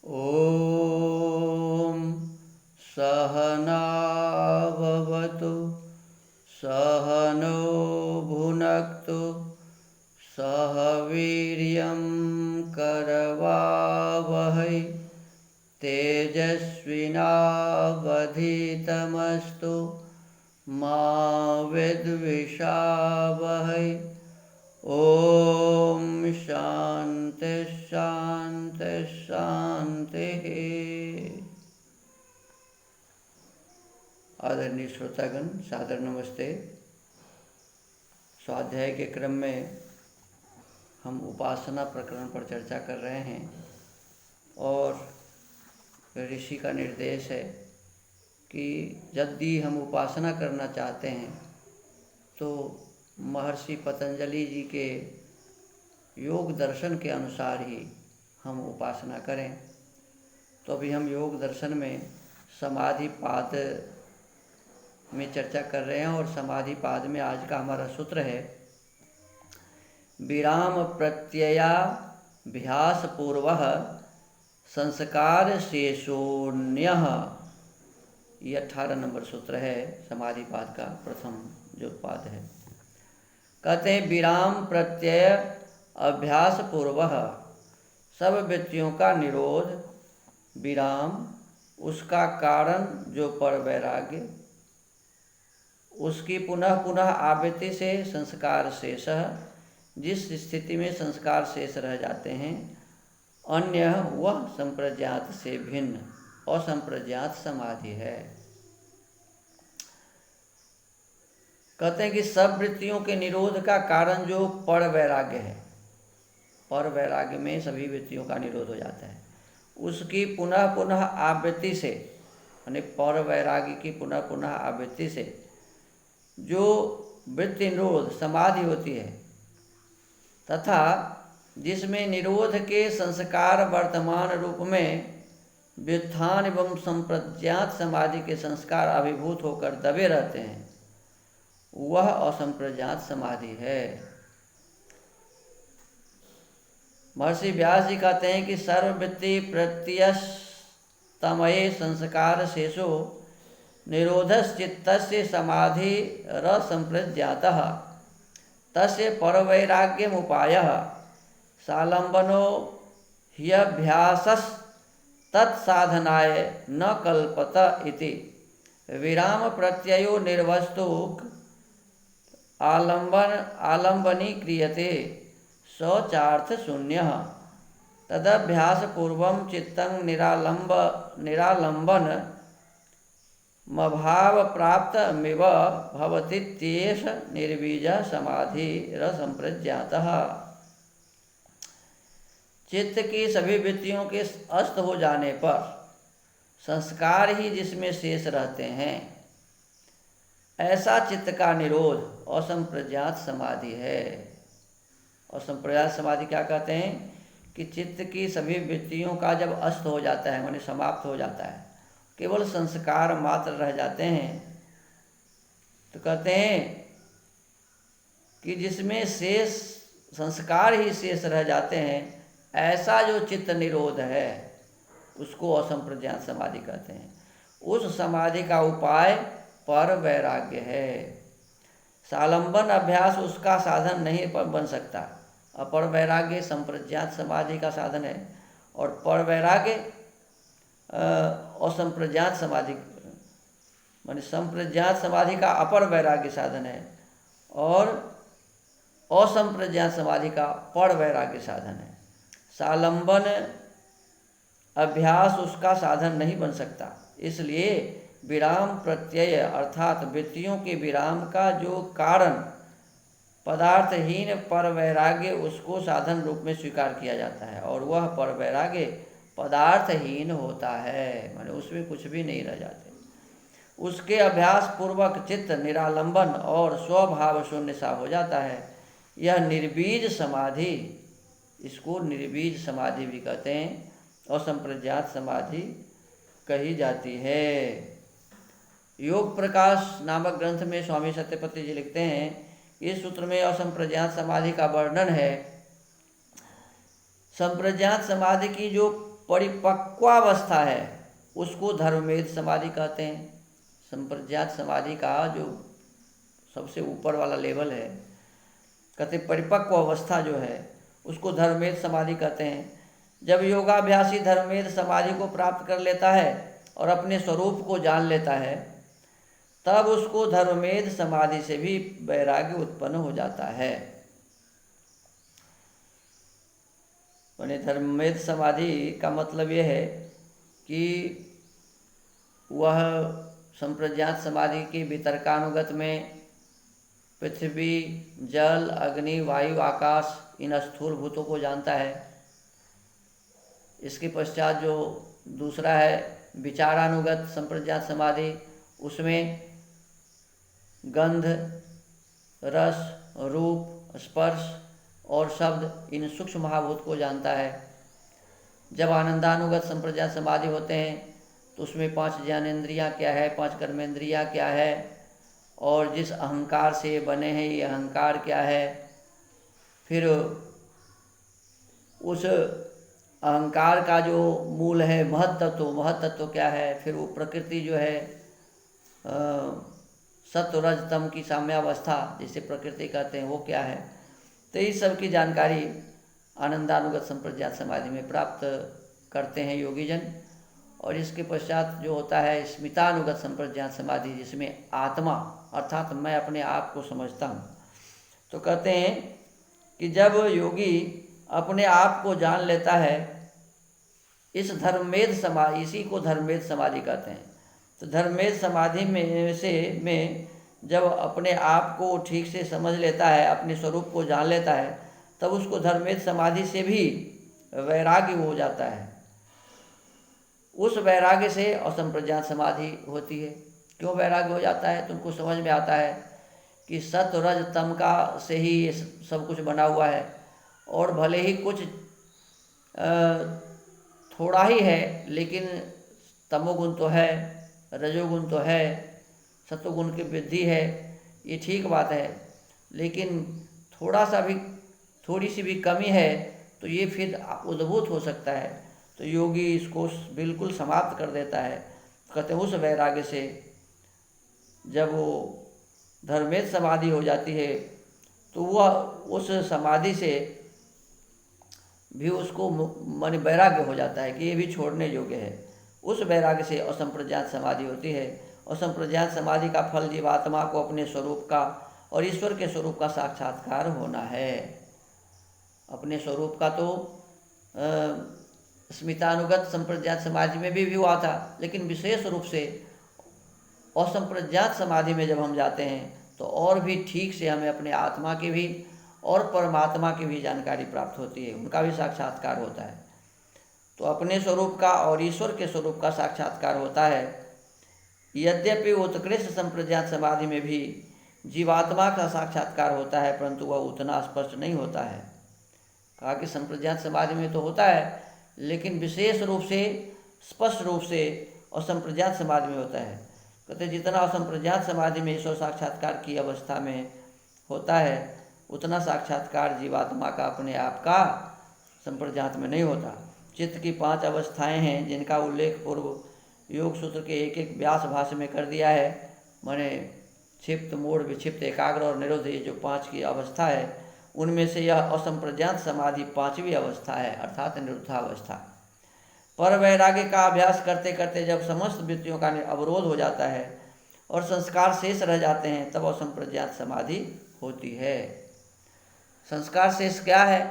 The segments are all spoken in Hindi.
ॐ सहनाववतु सहनो भुनक्तु सह वीर्यं करवावहै तेजस्विनावधीतमस्तु मा विद्विषावहै। ओम शांति शांति शांति। आदरणीय श्रोतागण, सादर नमस्ते। स्वाध्याय के क्रम में हम उपासना प्रकरण पर चर्चा कर रहे हैं और ऋषि का निर्देश है कि यदि हम उपासना करना चाहते हैं तो महर्षि पतंजलि जी के योग दर्शन के अनुसार ही हम उपासना करें। तो अभी हम योग दर्शन में समाधि पाद में चर्चा कर रहे हैं और समाधि पाद में आज का हमारा सूत्र है विराम प्रत्ययाभ्यास पूर्वः संस्कार शेषोऽन्यः। ये 18 नंबर सूत्र है समाधि पाद का, प्रथम जो पाद है। कहते हैं विराम प्रत्यय अभ्यास पूर्वः, सब वृत्तियों का निरोध, विराम उसका कारण जो पर वैराग्य, उसकी पुनः पुनः आवृत्ति से संस्कार शेष, जिस स्थिति में संस्कार शेष रह जाते हैं, अन्य वह संप्रज्ञात से भिन्न असंप्रज्ञात समाधि है। कहते हैं कि सब वृत्तियों के निरोध का कारण जो पर वैराग्य है, पर वैराग्य में सभी वृत्तियों का निरोध हो जाता है, उसकी पुनः पुनः आवृत्ति से, यानी पर वैराग्य की पुनः पुनः आवृत्ति से जो वृत्ति निरोध समाधि होती है, तथा जिसमें निरोध के संस्कार वर्तमान रूप में व्युत्थान एवं संप्रज्ञात समाधि के संस्कार अभिभूत होकर दबे रहते हैं, वह असंप्रज्ञात समाधि है। महर्षि व्यास जी कहते हैं कि सर्ववृत्ति प्रत्ययस्तमये संस्कार शेषो निरोधश्चित्तस्य समाधि रसंप्रज्ञातः तस्य परवैराग्यमुपायः सालंबनो ह्यभ्यासस्तत्साधनाय न कल्पत इति। विराम प्रत्ययो निर्वस्तुक आलंबनी क्रियते शौचार्थ शून्यः तदभ्यास पूर्वं चित्तं निरालंबन मभाव प्राप्तमिव भवतीत्येष निर्बीज समाधि रसंप्रज्ञातः। चित्त की सभी वृत्तियों के अस्त हो जाने पर संस्कार ही जिसमें शेष रहते हैं, ऐसा चित्त का निरोध असंप्रज्ञात समाधि है। असंप्रज्ञात समाधि क्या कहते हैं कि चित्त की सभी वृत्तियों का जब अस्त हो जाता है, माने समाप्त हो जाता है, केवल संस्कार मात्र रह जाते हैं, तो कहते हैं कि जिसमें शेष संस्कार ही शेष रह जाते हैं, ऐसा जो चित्त निरोध है उसको असंप्रज्ञात समाधि कहते हैं। उस समाधि का उपाय पर वैराग्य है। सालंबन अभ्यास उसका साधन नहीं बन सकता। अपर वैराग्य संप्रज्ञात समाधि का साधन है और पर वैराग्य असंप्रज्ञात समाधि, माने संप्रज्ञात समाधि का अपर वैराग्य साधन है और असंप्रज्ञात समाधि का पर वैराग्य साधन है। सालंबन अभ्यास उसका साधन नहीं बन सकता। इसलिए विराम प्रत्यय अर्थात वृत्तियों के विराम का जो कारण पदार्थहीन पर वैराग्य, उसको साधन रूप में स्वीकार किया जाता है और वह पर वैराग्य पदार्थहीन होता है, माने उसमें कुछ भी नहीं रह जाते। उसके अभ्यास पूर्वक चित्त निरालंबन और स्वभाव शून्य सा हो जाता है। यह निर्बीज समाधि, इसको निर्बीज समाधि भी कहते हैं, असंप्रज्ञात समाधि कही जाती है। योग प्रकाश नामक ग्रंथ में स्वामी सत्यपति जी लिखते हैं, इस सूत्र में असंप्रज्ञात समाधि का वर्णन है। संप्रज्ञात समाधि की जो परिपक्वावस्था है उसको धर्मवेद समाधि कहते हैं। संप्रज्ञात समाधि का जो सबसे ऊपर वाला लेवल है, कहते परिपक्व अवस्था जो है उसको धर्मवेद समाधि कहते हैं। जब योगाभ्यासी धर्मवेद समाधि को प्राप्त कर लेता है और अपने स्वरूप को जान लेता है, तब उसको धर्मवेद समाधि से भी वैराग्य उत्पन्न हो जाता है। धर्मवेद समाधि का मतलब यह है कि वह संप्रज्ञात समाधि के वितर्कानुगत में पृथ्वी, जल, अग्नि, वायु, आकाश इन स्थूल भूतों को जानता है। इसके पश्चात जो दूसरा है विचारानुगत संप्रज्ञात समाधि, उसमें गंध, रस, रूप, स्पर्श और शब्द इन सूक्ष्म महाभूत को जानता है। जब आनंदानुगत संप्रज्ञात समाधि होते हैं तो उसमें 5 ज्ञानेंद्रियाँ क्या है, 5 कर्मेंद्रियाँ क्या है, और जिस अहंकार से बने हैं ये अहंकार क्या है, फिर उस अहंकार का जो मूल है महत्तत्व क्या है, फिर वो प्रकृति जो है सत्व रज तम की साम्यावस्था जिसे प्रकृति कहते हैं वो क्या है। तो इस सब की जानकारी आनंदानुगत संप्रज्ञात समाधि में प्राप्त करते हैं योगी जन। और इसके पश्चात जो होता है स्मितानुगत संप्रज्ञात समाधि, जिसमें आत्मा अर्थात मैं अपने आप को समझता हूँ। तो कहते हैं कि जब योगी अपने आप को जान लेता है, इस धर्मवेद समाधि, इसी को धर्मवेद समाधि कहते हैं। तो धर्मवेद समाधि में जब अपने आप को ठीक से समझ लेता है, अपने स्वरूप को जान लेता है, तब उसको धर्मवेद समाधि से भी वैराग्य हो जाता है। उस वैराग्य से असंप्रज्ञात समाधि होती है। क्यों वैराग्य हो जाता है? तो उनको समझ में आता है कि सत्व रज तम का से ही ये सब कुछ बना हुआ है, और भले ही कुछ थोड़ा ही है, लेकिन तमोगुण तो है, रजोगुण तो है, सत्वगुण की वृद्धि है, ये ठीक बात है। लेकिन थोड़ी सी भी कमी है तो ये फिर उद्भूत हो सकता है। तो योगी इसको बिल्कुल समाप्त कर देता है। कहते हैं उस वैराग्य से जब वो धर्मवेद समाधि हो जाती है तो वह उस समाधि से भी उसको मन वैराग्य हो जाता है कि ये भी छोड़ने योग्य है। उस वैराग्य से असंप्रज्ञात समाधि होती है। असंप्रज्ञात समाधि का फल जीवात्मा को अपने स्वरूप का और ईश्वर के स्वरूप का साक्षात्कार होना है। अपने स्वरूप का तो स्मितानुगत संप्रज्ञात समाधि में भी हुआ था, लेकिन विशेष रूप से असंप्रज्ञात समाधि में जब हम जाते हैं तो और भी ठीक से हमें अपने आत्मा की भी और परमात्मा की भी जानकारी प्राप्त होती है, उनका भी साक्षात्कार होता है। तो अपने स्वरूप का और ईश्वर के स्वरूप का साक्षात्कार होता है। यद्यपि उत्कृष्ट संप्रज्ञात समाधि में भी जीवात्मा का साक्षात्कार होता है, परंतु वह उतना स्पष्ट नहीं होता है। कहा कि संप्रज्ञात समाधि में तो होता है, लेकिन विशेष रूप से स्पष्ट रूप से असंप्रज्ञात समाधि में होता है। कहते जितना असंप्रज्ञात समाधि में ईश्वर साक्षात्कार की अवस्था में होता है, उतना साक्षात्कार जीवात्मा का अपने आप का संप्रज्ञात में नहीं होता। चित्त की 5 अवस्थाएं हैं जिनका उल्लेख पूर्व योग सूत्र के एक व्यास भाष्य में कर दिया है। माने क्षिप्त, मूढ़, विक्षिप्त, एकाग्र और निरोध, ये जो 5 की अवस्था है, उनमें से यह असंप्रज्ञात समाधि 5वीं अवस्था है, अर्थात निरुद्धावस्था। पर वैराग्य का अभ्यास करते करते जब समस्त वृत्तियों का अवरोध हो जाता है और संस्कार शेष रह जाते हैं, तब असंप्रज्ञात समाधि होती है। संस्कार शेष क्या है?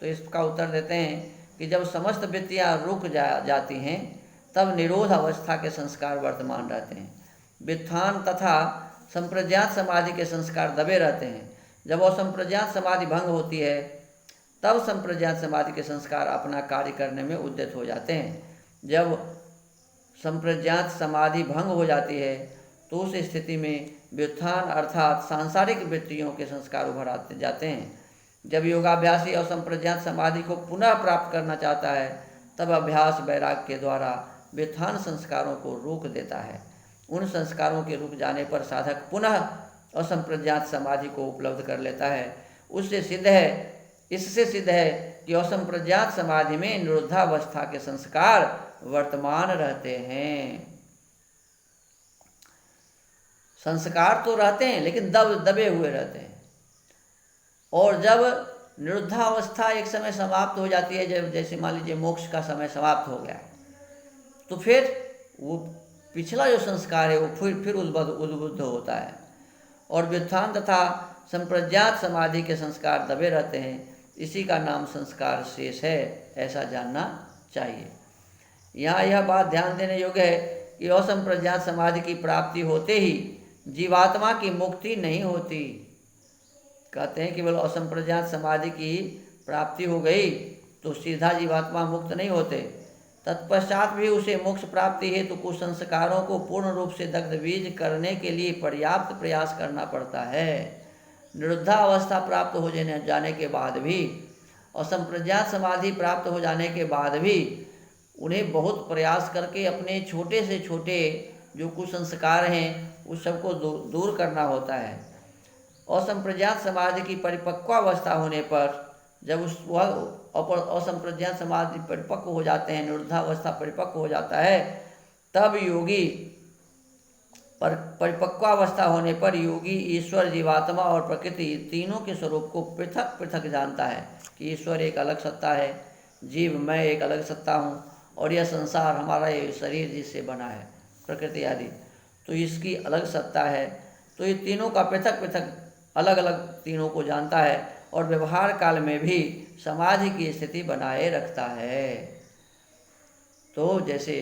तो इसका उत्तर देते हैं कि जब समस्त वृत्तियाँ रुक जाती हैं, तब निरोध अवस्था के संस्कार वर्तमान रहते हैं। व्युत्थान तथा संप्रज्ञात समाधि के संस्कार दबे रहते हैं। जब असंप्रज्ञात समाधि भंग होती है, तब संप्रज्ञात समाधि के संस्कार अपना कार्य करने में उद्यत हो जाते हैं। जब संप्रज्ञात समाधि भंग हो जाती है तो उस स्थिति में व्युत्थान अर्थात सांसारिक वृत्तियों के संस्कार उभर आते जाते हैं। जब योगाभ्यासी असंप्रज्ञात समाधि को पुनः प्राप्त करना चाहता है, तब अभ्यास वैराग्य के द्वारा व्युत्थान संस्कारों को रोक देता है। उन संस्कारों के रुक जाने पर साधक पुनः असंप्रज्ञात समाधि को उपलब्ध कर लेता है। इससे सिद्ध है कि असंप्रज्ञात समाधि में निरुद्धावस्था के संस्कार वर्तमान रहते हैं। संस्कार तो रहते हैं लेकिन दबे हुए रहते हैं, और जब निरुद्धावस्था एक समय समाप्त हो जाती है, जब जैसे मान लीजिए मोक्ष का समय समाप्त हो गया, तो फिर वो पिछला जो संस्कार है वो फिर उद्बुद्ध होता है, और व्युत्थान तथा संप्रज्ञात समाधि के संस्कार दबे रहते हैं। इसी का नाम संस्कार शेष है, ऐसा जानना चाहिए। यहाँ यह बात ध्यान देने योग्य है कि असंप्रज्ञात समाधि की प्राप्ति होते ही जीवात्मा की मुक्ति नहीं होती। कहते हैं केवल असंप्रज्ञात समाधि की प्राप्ति हो गई तो सीधा जीवात्मा मुक्त नहीं होते, तत्पश्चात भी उसे मोक्ष प्राप्ति हेतु कुछ संस्कारों को पूर्ण रूप से दग्ध बीज करने के लिए पर्याप्त प्रयास करना पड़ता है। निरुद्धावस्था प्राप्त हो जाने के बाद भी, असंप्रज्ञात समाधि प्राप्त हो जाने के बाद भी उन्हें बहुत प्रयास करके अपने छोटे से छोटे जो कुछ संस्कार हैं उस सबको दूर करना होता है। असंप्रज्ञात समाधि की परिपक्वावस्था होने पर, जब उस असंप्रज्ञात समाधि परिपक्व हो जाते हैं, निरुद्धावस्था परिपक्व हो जाता है, तब योगी परिपक्वावस्था होने पर योगी ईश्वर, जीवात्मा और प्रकृति तीनों के स्वरूप को पृथक पृथक जानता है कि ईश्वर एक अलग सत्ता है, जीव मैं एक अलग सत्ता हूँ, और यह संसार हमारा ये शरीर जिससे बना है, प्रकृति आदि, तो इसकी अलग सत्ता है। तो ये तीनों का पृथक पृथक अलग अलग तीनों को जानता है, और व्यवहार काल में भी समाधि की स्थिति बनाए रखता है। तो जैसे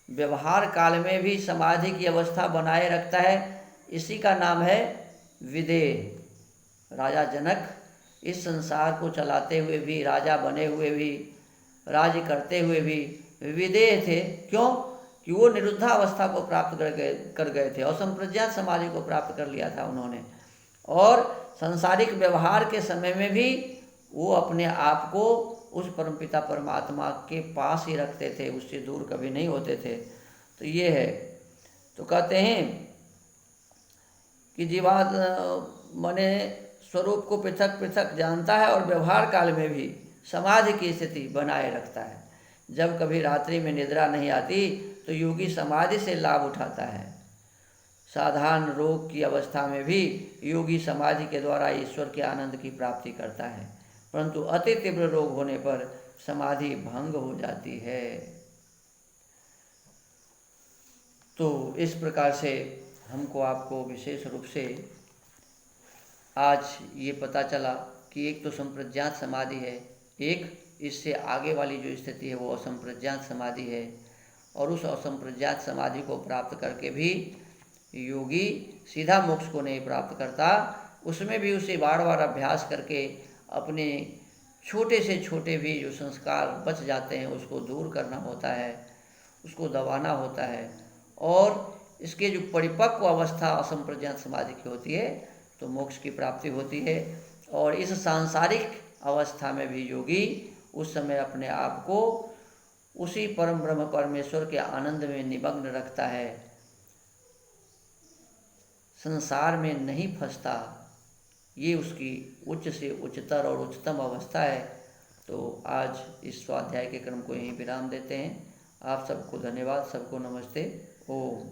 व्यवहार काल में भी समाधि की अवस्था बनाए रखता है, इसी का नाम है विदेह। राजा जनक इस संसार को चलाते हुए भी, राजा बने हुए भी, राज्य करते हुए भी विदेह थे। क्यों? कि वो निरुद्धावस्था को प्राप्त कर गए थे, और संप्रज्ञात समाधि को प्राप्त कर लिया था उन्होंने, और सांसारिक व्यवहार के समय में भी वो अपने आप को उस परमपिता परमात्मा के पास ही रखते थे, उससे दूर कभी नहीं होते थे। तो ये है। तो कहते हैं कि जीवात मने स्वरूप को पृथक पृथक जानता है, और व्यवहार काल में भी समाधि की स्थिति बनाए रखता है। जब कभी रात्रि में निद्रा नहीं आती तो योगी समाधि से लाभ उठाता है। साधारण रोग की अवस्था में भी योगी समाधि के द्वारा ईश्वर के आनंद की प्राप्ति करता है, परंतु अति तीव्र रोग होने पर समाधि भंग हो जाती है। तो इस प्रकार से हमको आपको विशेष रूप से आज ये पता चला कि एक तो संप्रज्ञात समाधि है, एक इससे आगे वाली जो स्थिति है वो असंप्रज्ञात समाधि है, और उस असंप्रज्ञात समाधि को प्राप्त करके भी योगी सीधा मोक्ष को नहीं प्राप्त करता, उसमें भी उसे बार बार अभ्यास करके अपने छोटे से छोटे भी जो संस्कार बच जाते हैं उसको दूर करना होता है, उसको दबाना होता है, और इसके जो परिपक्व अवस्था असंप्रज्ञात समाधि की होती है तो मोक्ष की प्राप्ति होती है। और इस सांसारिक अवस्था में भी योगी उस समय अपने आप को उसी परम ब्रह्म परमेश्वर के आनंद में निमग्न रखता है, संसार में नहीं फंसता। ये उसकी उच्च से उच्चतर और उच्चतम अवस्था है। तो आज इस स्वाध्याय के क्रम को यहीं विराम देते हैं। आप सबको धन्यवाद, सबको नमस्ते। ओम।